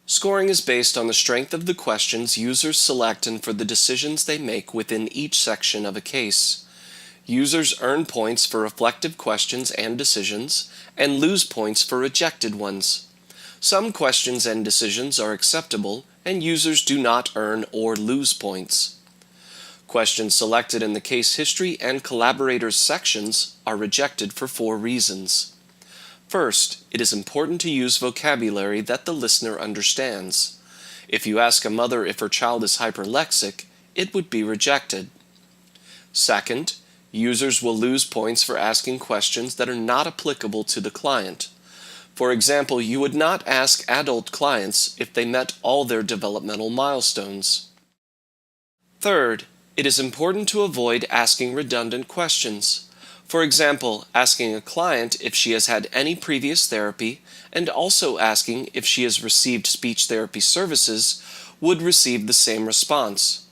Scoring is based on the strength of the questions users select and for the decisions they make within each section of a case. Users earn points for reflective questions and decisions, and lose points for rejected ones. Some questions and decisions are acceptable, and users do not earn or lose points. Questions selected in the case history and collaborators sections are rejected for 4 reasons. First, it is important to use vocabulary that the listener understands. If you ask a mother if her child is hyperlexic, it would be rejected. Second, users will lose points for asking questions that are not applicable to the client. For example, you would not ask adult clients if they met all their developmental milestones. Third, it is important to avoid asking redundant questions. For example, asking a client if she has had any previous therapy and also asking if she has received speech therapy services would receive the same response.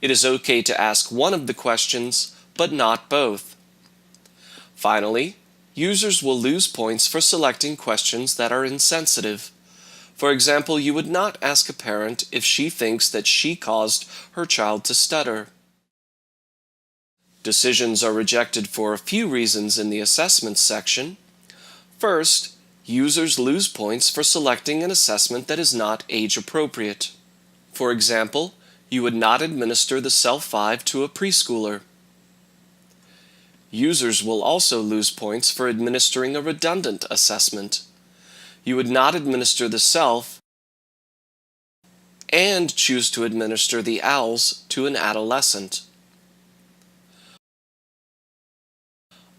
It is okay to ask one of the questions, but not both. Finally, users will lose points for selecting questions that are insensitive. For example, you would not ask a parent if she thinks that she caused her child to stutter. Decisions are rejected for a few reasons in the assessments section. First, users lose points for selecting an assessment that is not age appropriate. For example, you would not administer the Self-5 to a preschooler. Users will also lose points for administering a redundant assessment. You would not administer the Self and choose to administer the OWLS to an adolescent.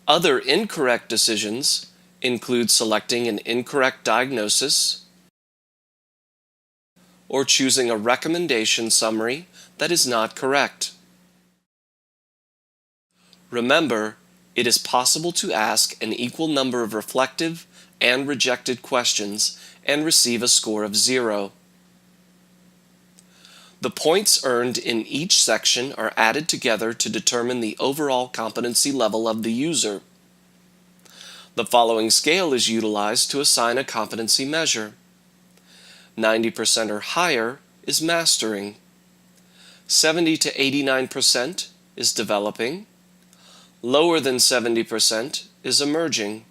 Other incorrect decisions include selecting an incorrect diagnosis or choosing a recommendation summary that is not correct. Remember, it is possible to ask an equal number of reflective and rejected questions and receive a score of 0. The points earned in each section are added together to determine the overall competency level of the user. The following scale is utilized to assign a competency measure. 90% or higher is mastering. 70 to 89% is developing. Lower than 70% is emerging.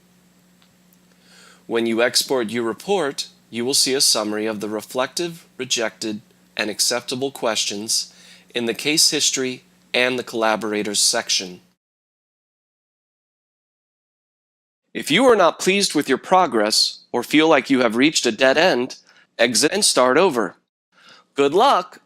When you export your report, you will see a summary of the reflective, rejected, and acceptable questions in the case history and the collaborators section. If you are not pleased with your progress or feel like you have reached a dead end, exit and start over. Good luck!